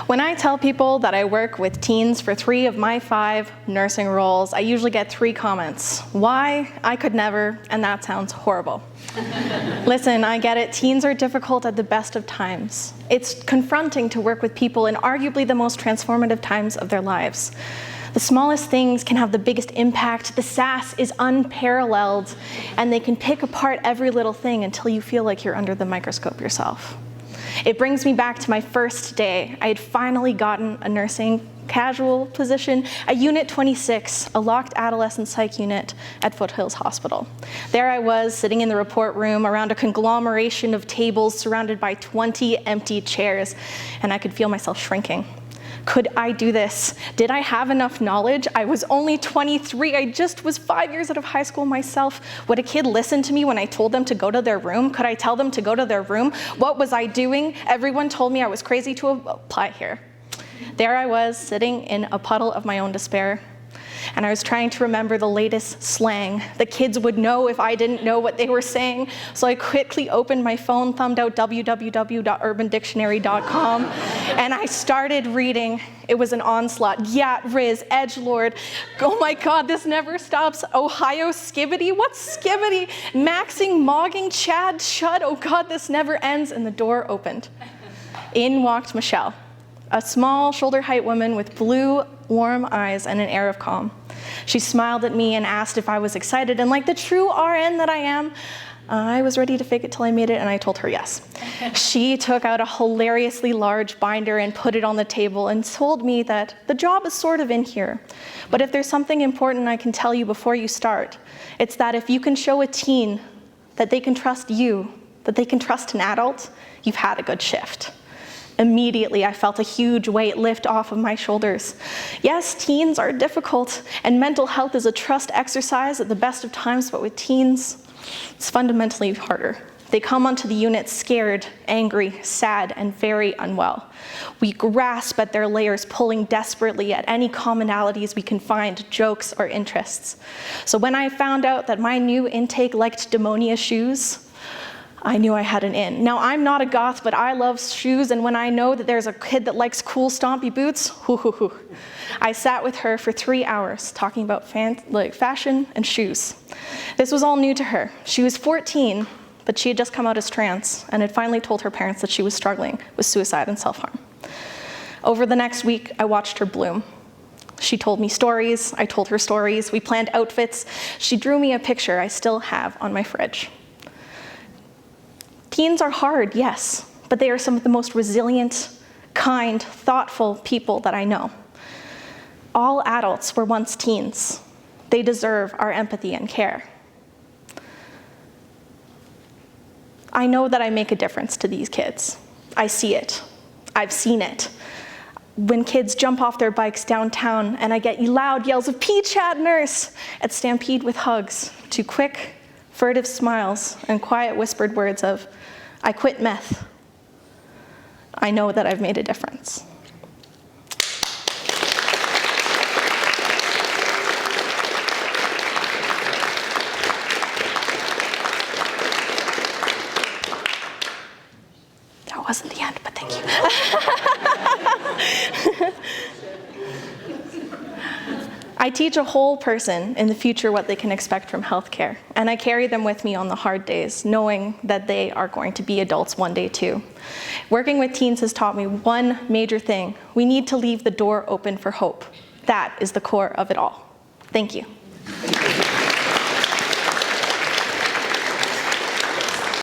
When I tell people that I work with teens for 3 of my 5 nursing roles, I usually get 3 comments. Why? I could never, and that sounds horrible. Listen, I get it. Teens are difficult at the best of times. It's confronting to work with people in arguably the most transformative times of their lives. The smallest things can have the biggest impact. The sass is unparalleled, and they can pick apart every little thing until you feel like you're under the microscope yourself. It brings me back to my first day. I had finally gotten a nursing casual position at Unit 26, a locked adolescent psych unit at Foothills Hospital. There I was, sitting in the report room around a conglomeration of tables surrounded by 20 empty chairs, and I could feel myself shrinking. Could I do this? Did I have enough knowledge? I was only 23. I just was 5 years out of high school myself. Would a kid listen to me when I told them to go to their room? Could I tell them to go to their room? What was I doing? Everyone told me I was crazy to apply here. There I was, sitting in a puddle of my own despair, and I was trying to remember the latest slang. The kids would know if I didn't know what they were saying, so I quickly opened my phone, thumbed out www.urbandictionary.com, and I started reading. It was an onslaught. Yat, Riz, edgelord. Oh my God, this never stops. Ohio skibbity? What's skibbity? Maxing, mogging, Chad, shut. Oh God, this never ends. And the door opened. In walked Michelle, a small, shoulder-height woman with blue, warm eyes and an air of calm. She smiled at me and asked if I was excited, and like the true RN that I am, I was ready to fake it till I made it, and I told her yes. She took out a hilariously large binder and put it on the table and told me that the job is sort of in here, but if there's something important I can tell you before you start, it's that if you can show a teen that they can trust you, that they can trust an adult, you've had a good shift. Immediately, I felt a huge weight lift off of my shoulders. Yes, teens are difficult, and mental health is a trust exercise at the best of times, but with teens, it's fundamentally harder. They come onto the unit scared, angry, sad, and very unwell. We grasp at their layers, pulling desperately at any commonalities we can find, jokes or interests. So when I found out that my new intake liked Demonia shoes, I knew I had an in. Now, I'm not a goth, but I love shoes, and when I know that there's a kid that likes cool stompy boots, I sat with her for 3 hours talking about fashion and shoes. This was all new to her. She was 14, but she had just come out as trans and had finally told her parents that she was struggling with suicide and self-harm. Over the next week, I watched her bloom. She told me stories, I told her stories, we planned outfits. She drew me a picture I still have on my fridge. Teens are hard, yes, but they are some of the most resilient, kind, thoughtful people that I know. All adults were once teens. They deserve our empathy and care. I know that I make a difference to these kids. I see it. I've seen it. When kids jump off their bikes downtown and I get loud yells of "P-Chat nurse" at Stampede with hugs, to quick, furtive smiles and quiet whispered words of, "I quit meth." I know that I've made a difference. That wasn't the end, but thank you. I teach a whole person in the future what they can expect from healthcare, and I carry them with me on the hard days, knowing that they are going to be adults one day too. Working with teens has taught me one major thing. We need to leave the door open for hope. That is the core of it all. Thank you.